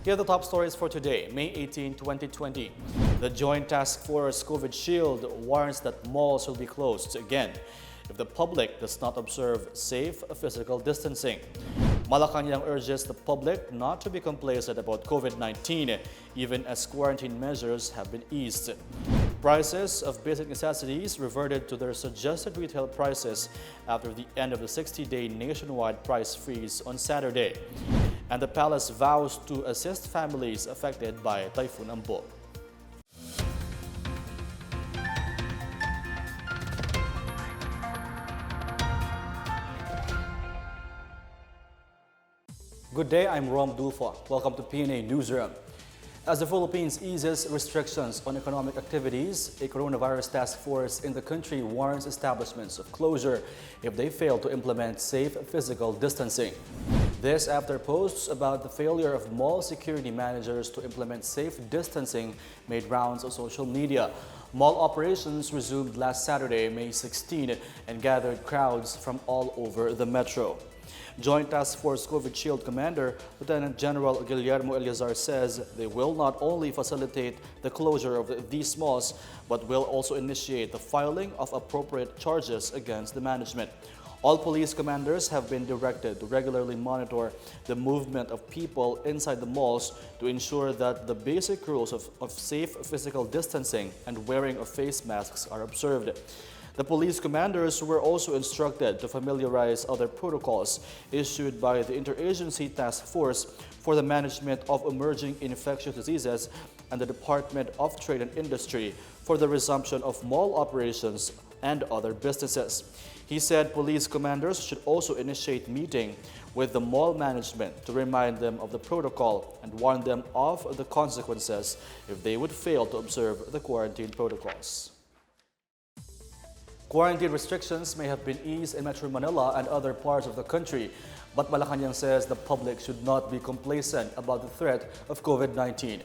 Here are the top stories for today, May 18, 2020. The Joint Task Force COVID Shield warns that malls will be closed again if the public does not observe safe physical distancing. Malacanang urges the public not to be complacent about COVID-19, even as quarantine measures have been eased. Prices of basic necessities reverted to their suggested retail prices after the end of the 60-day nationwide price freeze on Saturday. And the palace vows to assist families affected by Typhoon Ambo. Good day, I'm Rom Dulfa. Welcome to PNA Newsroom. As the Philippines eases restrictions on economic activities, a coronavirus task force in the country warns establishments of closure if they fail to implement safe physical distancing. This after posts about the failure of mall security managers to implement safe distancing made rounds on social media. Mall operations resumed last Saturday, May 16, and gathered crowds from all over the metro. Joint Task Force COVID Shield Commander Lieutenant General Guillermo Eleazar says they will not only facilitate the closure of these malls, but will also initiate the filing of appropriate charges against the management. All police commanders have been directed to regularly monitor the movement of people inside the malls to ensure that the basic rules of safe physical distancing and wearing of face masks are observed. The police commanders were also instructed to familiarize other protocols issued by the Interagency Task Force for the Management of Emerging Infectious Diseases and the Department of Trade and Industry for the resumption of mall operations and other businesses. He said police commanders should also initiate meeting with the mall management to remind them of the protocol and warn them of the consequences if they would fail to observe the quarantine protocols. Quarantine restrictions may have been eased in Metro Manila and other parts of the country, but Malacanang says the public should not be complacent about the threat of COVID-19.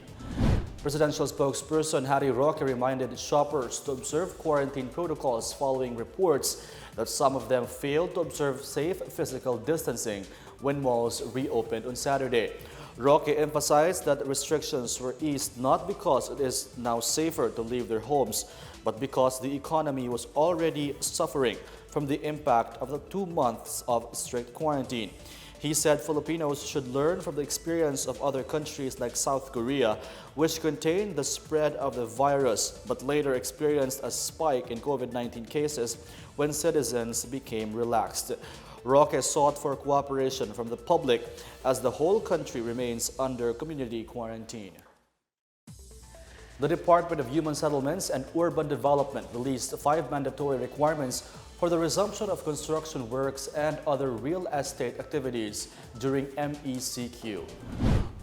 Presidential spokesperson Harry Roque reminded shoppers to observe quarantine protocols following reports that some of them failed to observe safe physical distancing when malls reopened on Saturday. Roque emphasized that restrictions were eased not because it is now safer to leave their homes, but because the economy was already suffering from the impact of the 2 months of strict quarantine. He said Filipinos should learn from the experience of other countries like South Korea, which contained the spread of the virus but later experienced a spike in COVID-19 cases when citizens became relaxed. Roque sought for cooperation from the public as the whole country remains under community quarantine. The Department of Human Settlements and Urban Development released 5 mandatory requirements for the resumption of construction works and other real estate activities during MECQ.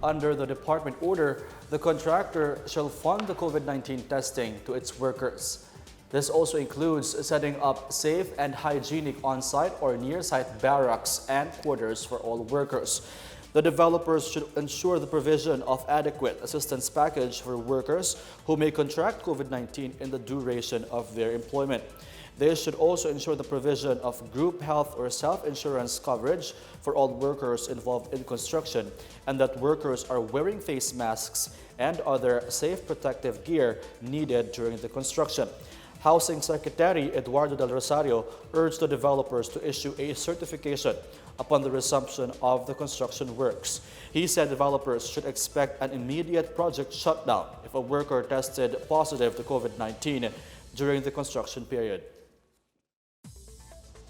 Under the department order, the contractor shall fund the COVID-19 testing to its workers. This also includes setting up safe and hygienic on-site or near-site barracks and quarters for all workers. The developers should ensure the provision of adequate assistance package for workers who may contract COVID-19 in the duration of their employment. They should also ensure the provision of group health or self-insurance coverage for all workers involved in construction and that workers are wearing face masks and other safe protective gear needed during the construction. Housing Secretary Eduardo Del Rosario urged the developers to issue a certification upon the resumption of the construction works. He said developers should expect an immediate project shutdown if a worker tested positive to COVID-19 during the construction period.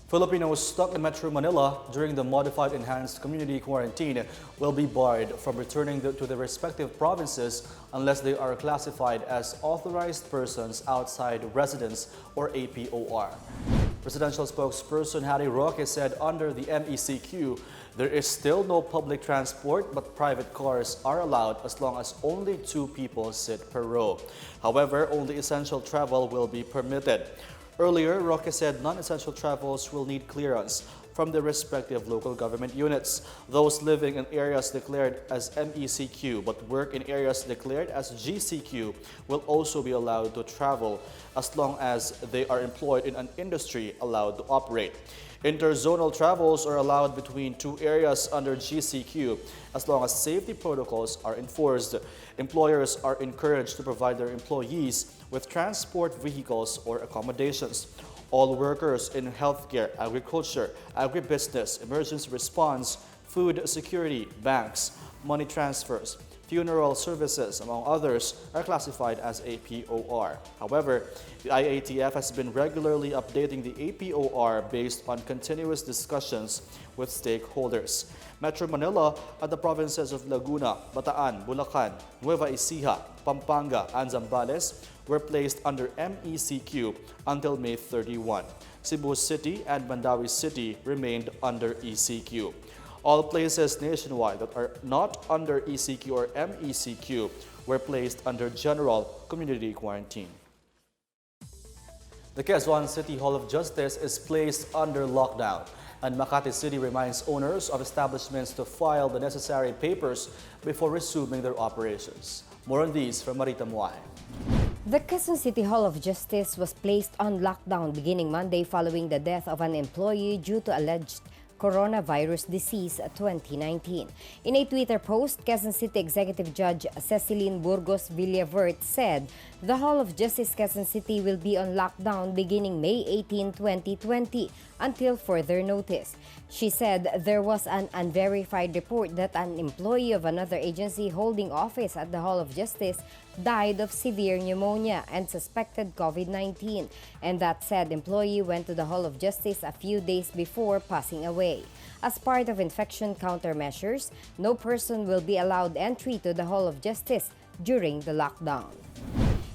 Filipinos stuck in Metro Manila during the modified enhanced community quarantine will be barred from returning to their respective provinces unless they are classified as authorized persons outside residence or APOR. Presidential spokesperson Harry Roque said under the MECQ, there is still no public transport but private cars are allowed as long as only 2 people sit per row. However, only essential travel will be permitted. Earlier, Roque said non-essential travels will need clearance, from their respective local government units. Those living in areas declared as MECQ but work in areas declared as GCQ will also be allowed to travel as long as they are employed in an industry allowed to operate. Interzonal travels are allowed between two areas under GCQ as long as safety protocols are enforced. Employers are encouraged to provide their employees with transport vehicles or accommodations. All workers in healthcare, agriculture, agribusiness, emergency response, food security, banks, money transfers, funeral services, among others, are classified as APOR. However, the IATF has been regularly updating the APOR based on continuous discussions with stakeholders. Metro Manila and the provinces of Laguna, Bataan, Bulacan, Nueva Ecija, Pampanga, and Zambales were placed under MECQ until May 31. Cebu City and Mandawi City remained under ECQ. All places nationwide that are not under ECQ or MECQ were placed under general community quarantine. The Quezon City Hall of Justice is placed under lockdown, and Makati City reminds owners of establishments to file the necessary papers before resuming their operations. More on these from Marita Muay. The Quezon City Hall of Justice was placed on lockdown beginning Monday following the death of an employee due to alleged coronavirus disease 2019. In a Twitter post, Quezon City Executive Judge Ceciline Burgos Villavert said the Hall of Justice Quezon City will be on lockdown beginning May 18, 2020 until further notice. She said there was an unverified report that an employee of another agency holding office at the Hall of Justice died of severe pneumonia and suspected COVID-19, and that said employee went to the Hall of Justice a few days before passing away. As part of infection countermeasures, no person will be allowed entry to the Hall of Justice during the lockdown.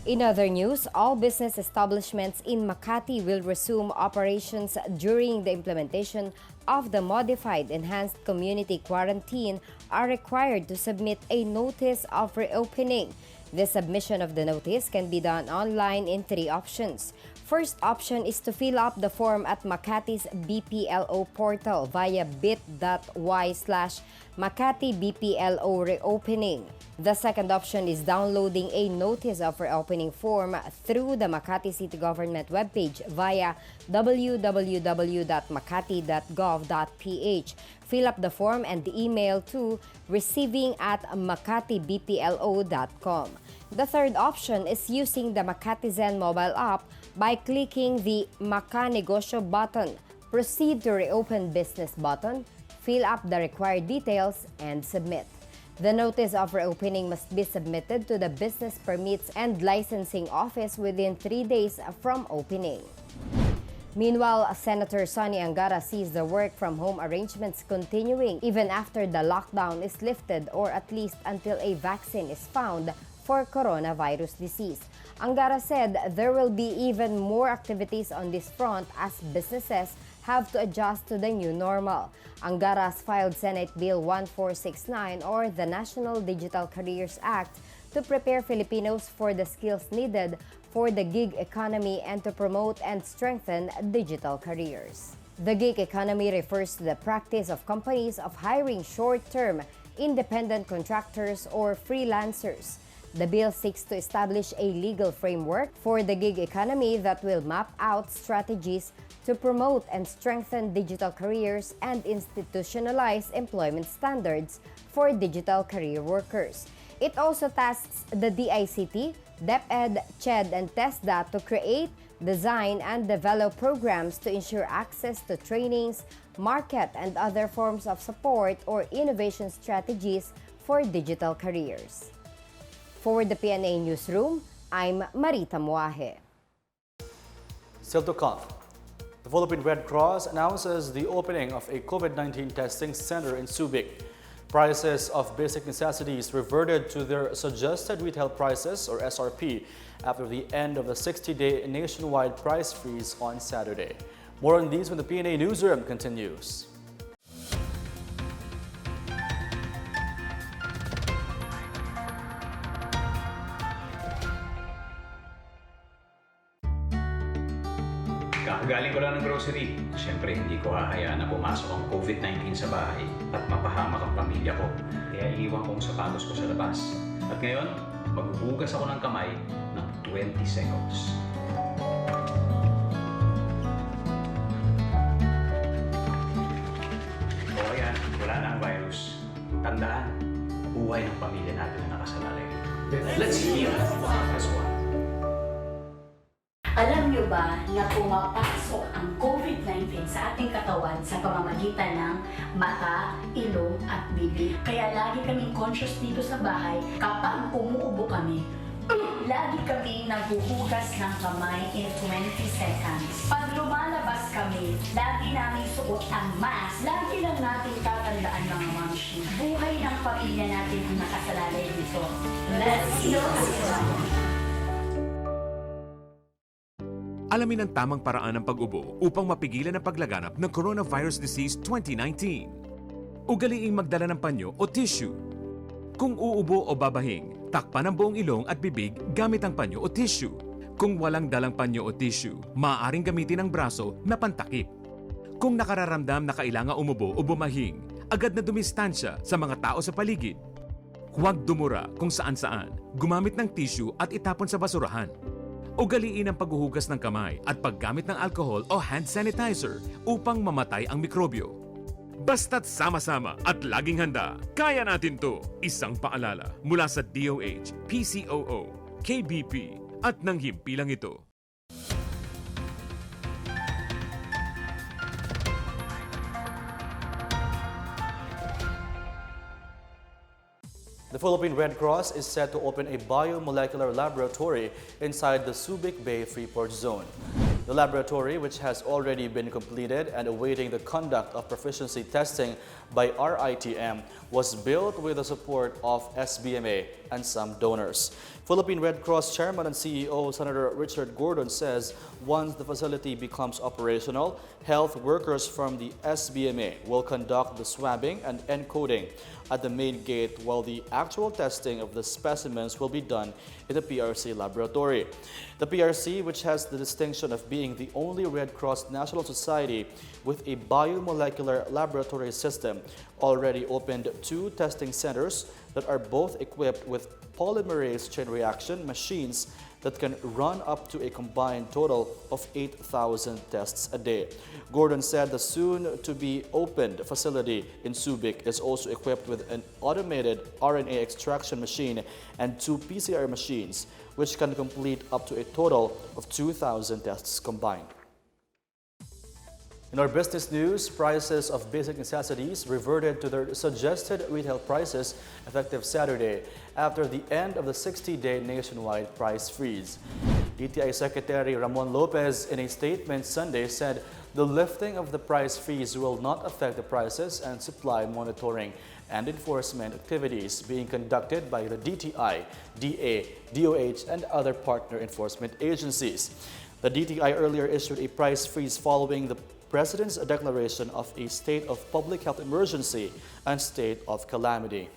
In other news, all business establishments in Makati will resume operations during the implementation of the modified enhanced community quarantine are required to submit a notice of reopening. The submission of the notice can be done online in 3 options. First option is to fill up the form at Makati's BPLO portal via bit.y/Makati BPLO reopening. The second option is downloading a notice of reopening form through the Makati City Government webpage via www.makati.gov.ph. Fill up the form and email to receiving@makatibplo.com. The third option is using the Makati Zen mobile app by clicking the Maka Negosyo button, proceed to reopen business button, fill up the required details, and submit. The notice of reopening must be submitted to the Business Permits and Licensing Office within 3 days from opening. Meanwhile, Senator Sonny Angara sees the work-from-home arrangements continuing even after the lockdown is lifted or at least until a vaccine is found for coronavirus disease. Angara said there will be even more activities on this front as businesses have to adjust to the new normal. Angara has filed Senate Bill 1469 or the National Digital Careers Act to prepare Filipinos for the skills needed for the gig economy and to promote and strengthen digital careers. The gig economy refers to the practice of companies of hiring short-term independent contractors or freelancers. The bill seeks to establish a legal framework for the gig economy that will map out strategies to promote and strengthen digital careers and institutionalize employment standards for digital career workers. It also tasks the DICT, DepEd, CHED, and TESDA to create, design, and develop programs to ensure access to trainings, market, and other forms of support or innovation strategies for digital careers. For the PNA Newsroom, I'm Marita Muay. Still to come, the Philippine Red Cross announces the opening of a COVID-19 testing center in SUBIC. Prices of basic necessities reverted to their suggested retail prices, or SRP, after the end of the 60-day nationwide price freeze on Saturday. More on these when the PNA Newsroom continues. Galing Kakagaling ko lang ng grocery. Siyempre, hindi ko hahayaan na pumasok ang COVID-19 sa bahay at mapahamak ang pamilya ko. Kaya iiwan ko ang sapatos ko sa labas. At ngayon, maghuhugas ako ng kamay ng 20 seconds. O ayan, wala na ang virus. Tandaan, buhay ng pamilya natin na nakasalalay. Let's heal as one. Alam niyo ba na pumapasok ang COVID-19 sa ating katawan sa pamamagitan ng mata, ilong at bibig? Kaya lagi kaming conscious dito sa bahay kapag umuubo kami. Lagi kami naghuhugas ng kamay in 20 seconds. Pag lumalabas kami, lagi namin suot ang mask. Lagi lang natin tatandaan mga mamshi. Buhay ng pamilya natin ang nakasalalay dito. Let's heal as one. Alamin ang tamang paraan ng pag-ubo upang mapigilan ang paglaganap ng Coronavirus Disease 2019. Ugaliing magdala ng panyo o tissue. Kung uubo o babahing, takpan ang buong ilong at bibig gamit ang panyo o tissue. Kung walang dalang panyo o tissue, maaaring gamitin ang braso na pantakip. Kung nakararamdam na kailangan umubo o bumahing, agad na dumistansya sa mga tao sa paligid. Huwag dumura kung saan-saan, gumamit ng tissue at itapon sa basurahan. Ugaliin ang paghuhugas ng kamay at paggamit ng alcohol o hand sanitizer upang mamatay ang mikrobyo. Basta't sama-sama at laging handa, kaya natin to! Isang paalala mula sa DOH, PCOO, KBP at ng himpilang ito. The Philippine Red Cross is set to open a biomolecular laboratory inside the SUBIC Bay Freeport Zone. The laboratory, which has already been completed and awaiting the conduct of proficiency testing by RITM, was built with the support of SBMA and some donors. Philippine Red Cross Chairman and CEO Senator Richard Gordon says once the facility becomes operational, health workers from the SBMA will conduct the swabbing and encoding at the main gate while the actual testing of the specimens will be done in the PRC laboratory. The PRC, which has the distinction of being the only Red Cross national society with a biomolecular laboratory system, already opened 2 testing centers that are both equipped with polymerase chain reaction machines that can run up to a combined total of 8,000 tests a day. Gordon said the soon-to-be-opened facility in SUBIC is also equipped with an automated RNA extraction machine and 2 PCR machines, which can complete up to a total of 2,000 tests combined. In our business news, prices of basic necessities reverted to their suggested retail prices effective Saturday after the end of the 60-day nationwide price freeze. DTI Secretary Ramon Lopez, in a statement Sunday, said the lifting of the price freeze will not affect the prices and supply monitoring and enforcement activities being conducted by the DTI, DA, DOH, and other partner enforcement agencies. The DTI earlier issued a price freeze following the President's declaration of a state of public health emergency and state of calamity.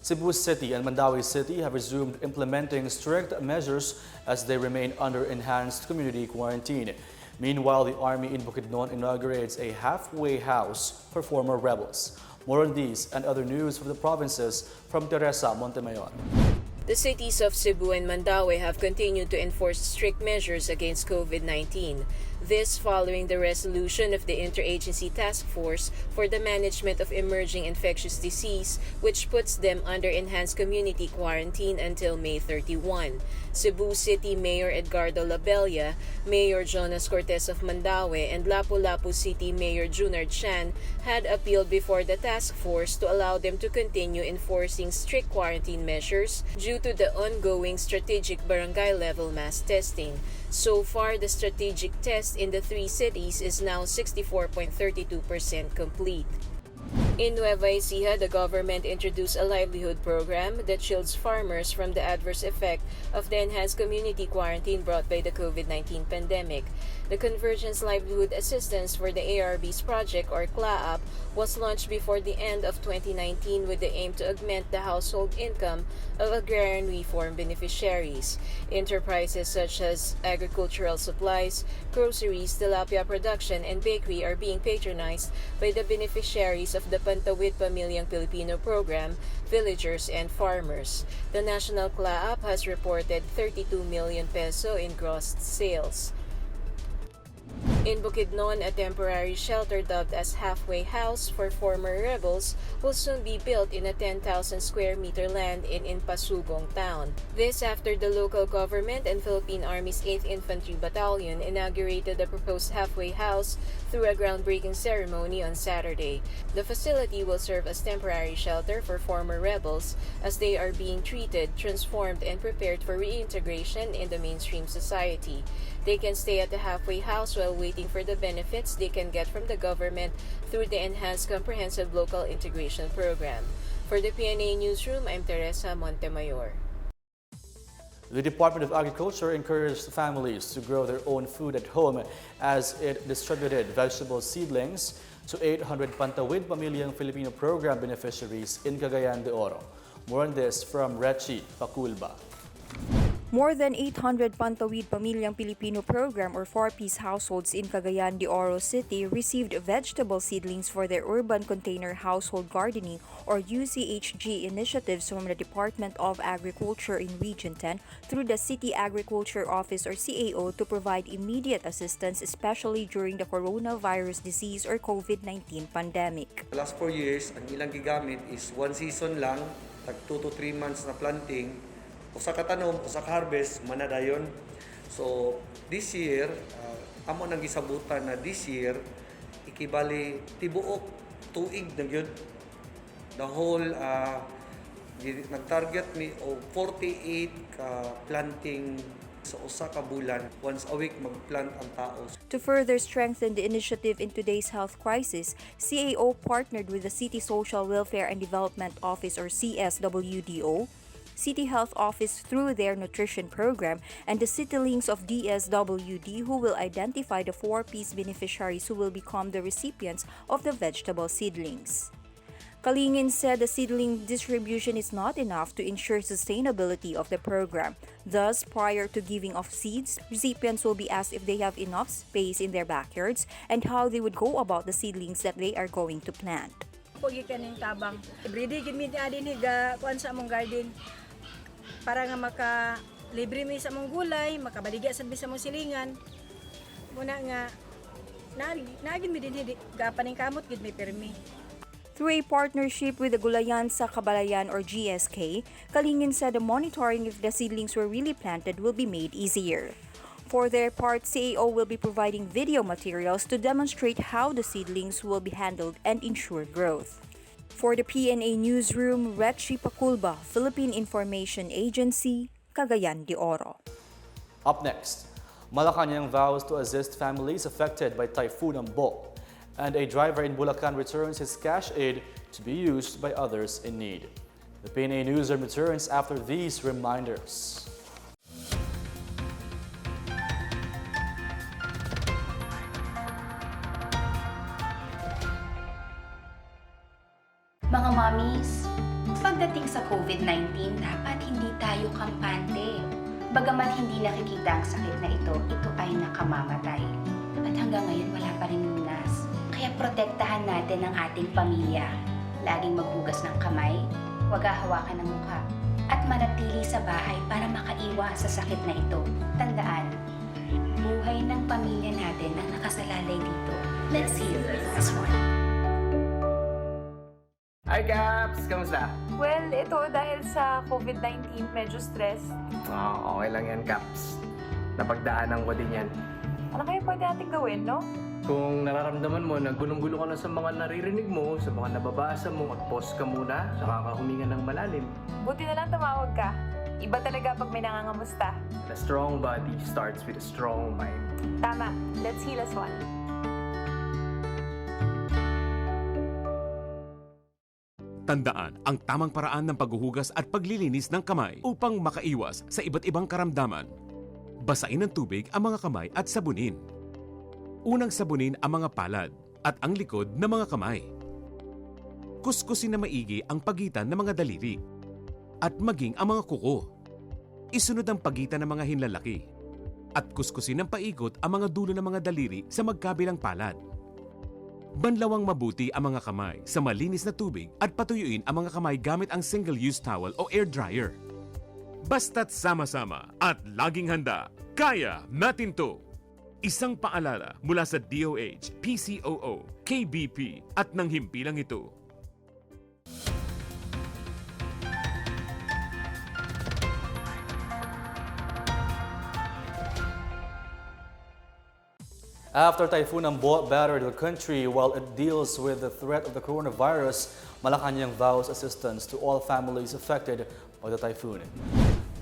Cebu City and Mandaue City have resumed implementing strict measures as they remain under enhanced community quarantine. Meanwhile, the Army in Bukidnon inaugurates a halfway house for former rebels. More on these and other news from the provinces from Teresa Montemayor. The cities of Cebu and Mandaue have continued to enforce strict measures against COVID-19. This following the resolution of the Interagency Task Force for the Management of Emerging Infectious Disease, which puts them under enhanced community quarantine until May 31. Cebu City Mayor Edgardo Labella, Mayor Jonas Cortez of Mandaue, and Lapu-Lapu City Mayor Junard Chan had appealed before the task force to allow them to continue enforcing strict quarantine measures due to the ongoing strategic barangay-level mass testing. So far, the strategic test in the 3 cities is now 64.32% complete. In Nueva Ecija, the government introduced a livelihood program that shields farmers from the adverse effect of the enhanced community quarantine brought by the COVID-19 pandemic. The Convergence Livelihood Assistance for the ARB's project, or CLAAP, was launched before the end of 2019 with the aim to augment the household income of agrarian reform beneficiaries. Enterprises such as agricultural supplies, groceries, tilapia production, and bakery are being patronized by the beneficiaries of the Pantawid Pamilyang Pilipino program, villagers, and farmers. The National CLAAP has reported 32 million peso in gross sales. In Bukidnon, a temporary shelter dubbed as Halfway House for former rebels will soon be built in a 10,000 square meter land in Pasugong town. This after the local government and Philippine Army's 8th Infantry Battalion inaugurated the proposed halfway house through a groundbreaking ceremony on Saturday. The facility will serve as temporary shelter for former rebels as they are being treated, transformed, and prepared for reintegration in the mainstream society. They can stay at the halfway house while waiting for the benefits they can get from the government through the Enhanced Comprehensive Local Integration Program. For the PNA Newsroom, I'm Teresa Montemayor. The Department of Agriculture encouraged families to grow their own food at home as it distributed vegetable seedlings to 800 Pantawid Pamilyang Filipino program beneficiaries in Cagayan de Oro. More on this from Rechi Paculba. More than 800 Pantawid Pamilyang Pilipino program or 4-piece households in Cagayan de Oro City received vegetable seedlings for their urban container household gardening or UCHG initiatives from the Department of Agriculture in Region 10 through the City Agriculture Office or CAO to provide immediate assistance, especially during the coronavirus disease or COVID-19 pandemic. The last 4 years, ang ilang gigamit is one season lang, tag 2 to 3 months na planting, usa ka tanom, usa ka harvest, manadayon. So, this year, amo nang gisabutan na this year, ikibali tibuok tuig na gyud. The whole, nag-target mi o 48 planting sa usa ka bulan. Once a week magplant ang tao. To further strengthen the initiative in today's health crisis, CAO partnered with the City Social Welfare and Development Office or CSWDO, City Health Office through their nutrition program, and the Citylings of DSWD who will identify the 4-piece beneficiaries who will become the recipients of the vegetable seedlings. CALINGIN said the seedling distribution is not enough to ensure sustainability of the program. Thus, prior to giving of seeds, recipients will be asked if they have enough space in their backyards and how they would go about the seedlings that they are going to plant. Pogi kaning tabang. Everyday gid mi adin higa kuan sa among garden para nga maka libre mi sa among gulay, makabaligya sad mi sa among silingan. Muna nga naagin mi dinhi gapaning kamot gid mi permi. Through a partnership with the Gulayan sa Kabalayan or GSK, CALINGIN said the monitoring if the seedlings were really planted will be made easier. For their part, CAO will be providing video materials to demonstrate how the seedlings will be handled and ensure growth. For the PNA Newsroom, Rechi Paculba, Philippine Information Agency, Cagayan de Oro. Up next, Malacanang vows to assist families affected by Typhoon Ambo, and a driver in Bulacan returns his cash aid to be used by others in need. The PNA Newsroom returns after these reminders. Mga mommies, pagdating sa COVID-19, dapat hindi tayo kampante. Bagamat hindi nakikita ang sakit na ito ay nakamamatay. At hanggang ngayon wala pa rin lunas. Kaya protektahan natin ang ating pamilya. Laging maghugas ng kamay, huwag hahawakan ng mukha, at manatili sa bahay para makaiwas sa sakit na ito. Tandaan, buhay ng pamilya natin ang nakasalalay dito. Let's hear this one. Hi Caps! Kamusta? Well, ito dahil sa COVID-19, medyo stress. Okay lang yan, Caps. Napagdaanan ko din yan. Ano kaya pwede natin gawin, no? Kung nararamdaman mo na gulong-gulo ka na sa mga naririnig mo, sa mga nababasa mo, mag-pause ka muna, saka ka huminga ng malalim. Buti na lang tumawag ka. Iba talaga pag may nangangamusta. A strong body starts with a strong mind. Tama. Let's heal as one. Tandaan ang tamang paraan ng paghuhugas at paglilinis ng kamay upang makaiwas sa iba't ibang karamdaman. Basain ng tubig ang mga kamay at sabunin. Unang sabunin ang mga palad at ang likod ng mga kamay. Kuskusin na maigi ang pagitan ng mga daliri at maging ang mga kuko. Isunod ang pagitan ng mga hinlalaki at kuskusin ng paikot ang mga dulo ng mga daliri sa magkabilang palad. Banlawang mabuti ang mga kamay sa malinis na tubig at patuyuin ang mga kamay gamit ang single-use towel o air dryer. Basta't sama-sama at laging handa, kaya natin to! Isang paalala mula sa DOH, PCOO, KBP at ng himpilang ito. After Typhoon Ambo battered the country while it deals with the threat of the coronavirus, Malacanang vows assistance to all families affected by the typhoon.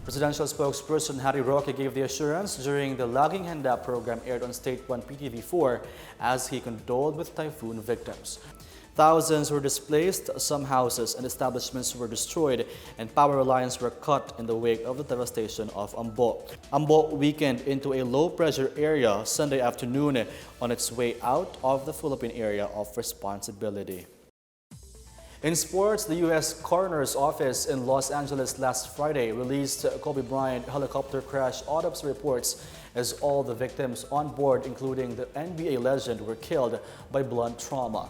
Presidential spokesperson Harry Roque gave the assurance during the Laging Handa program aired on State 1 PTV4 as he condoled with typhoon victims. Thousands were displaced, some houses and establishments were destroyed, and power lines were cut in the wake of the devastation of Ambo. Ambo weakened into a low-pressure area Sunday afternoon on its way out of the Philippine area of responsibility. In sports, the U.S. Coroner's Office in Los Angeles last Friday released Kobe Bryant helicopter crash autopsy reports as all the victims on board, including the NBA legend, were killed by blunt trauma.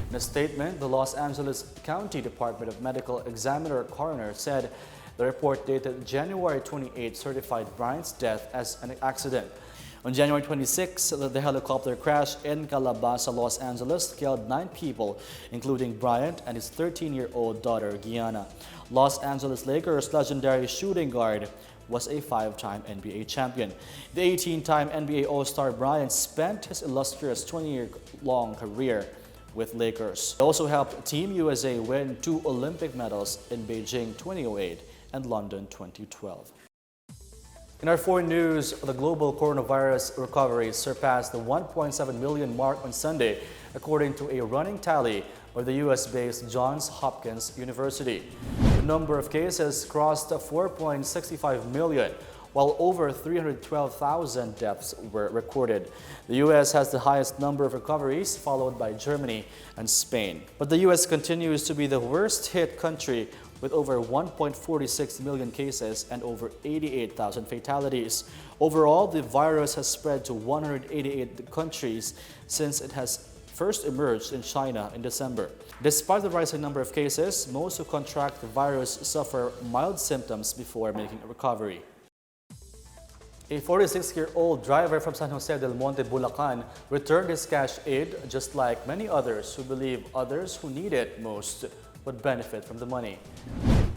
In a statement, the Los Angeles County Department of Medical Examiner Coroner said the report dated January 28 certified Bryant's death as an accident. On January 26, the helicopter crash in Calabasa, Los Angeles, killed 9 people, including Bryant and his 13-year-old daughter, Gianna. Los Angeles Lakers legendary shooting guard was a 5-time NBA champion. The 18-time NBA All-Star Bryant spent his illustrious 20-year-long career with Lakers. He also helped Team USA win 2 Olympic medals in Beijing 2008 and London 2012. In our foreign news, the global coronavirus recovery surpassed the 1.7 million mark on Sunday, according to a running tally by the US-based Johns Hopkins University. The number of cases crossed 4.65 million, while over 312,000 deaths were recorded. The U.S. has the highest number of recoveries, followed by Germany and Spain. But the U.S. continues to be the worst-hit country with over 1.46 million cases and over 88,000 fatalities. Overall, the virus has spread to 188 countries since it has first emerged in China in December. Despite the rising number of cases, most who contract the virus suffer mild symptoms before making a recovery. A 46-year-old driver from San Jose del Monte, Bulacan, returned his cash aid just like many others who believe others who need it most would benefit from the money.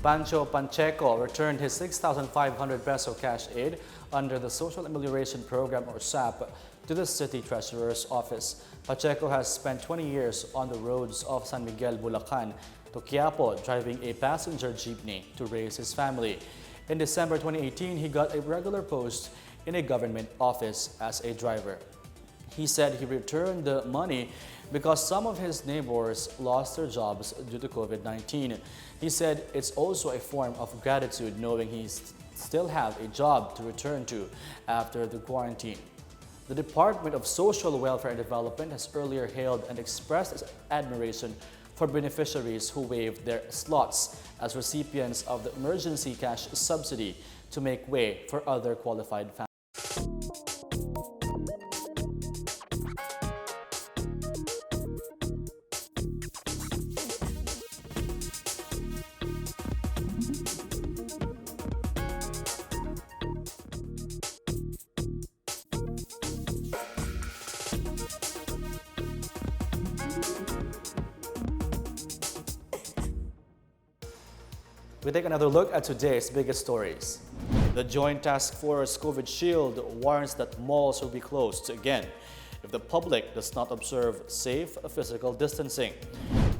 Pancho Pancheco returned his 6,500 peso cash aid under the Social Amelioration Program or SAP to the City Treasurer's Office. Pacheco has spent 20 years on the roads of San Miguel, Bulacan to Quiapo, driving a passenger jeepney to raise his family. In December 2018, he got a regular post in a government office as a driver. He said he returned the money because some of his neighbors lost their jobs due to COVID-19. He said it's also a form of gratitude knowing he still have a job to return to after the quarantine. The Department of Social Welfare and Development has earlier hailed and expressed its admiration for beneficiaries who waived their slots as recipients of the emergency cash subsidy to make way for other qualified families. We take another look at today's biggest stories. The Joint Task Force COVID Shield warns that malls will be closed again if the public does not observe safe physical distancing.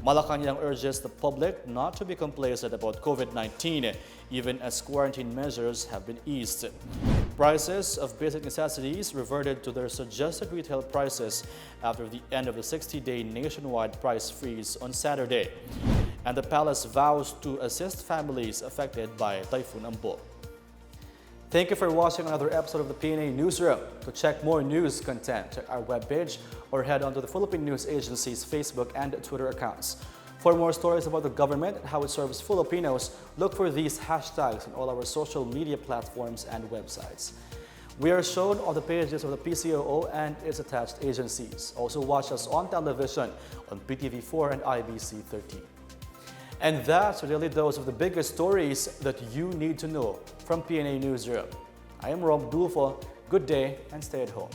Malacanang urges the public not to be complacent about COVID-19, even as quarantine measures have been eased. Prices of basic necessities reverted to their suggested retail prices after the end of the 60-day nationwide price freeze on Saturday. And the palace vows to assist families affected by Typhoon Ambo. Thank you for watching another episode of the PNA Newsroom. To check more news content, check our webpage or head on to the Philippine News Agency's Facebook and Twitter accounts. For more stories about the government and how it serves Filipinos, look for these hashtags on all our social media platforms and websites. We are shown on the pages of the PCOO and its attached agencies. Also watch us on television on PTV4 and IBC 13. And that's a daily dose of the biggest stories that you need to know from PNA Newsroom. I am Rob Dulfo. Good day and stay at home.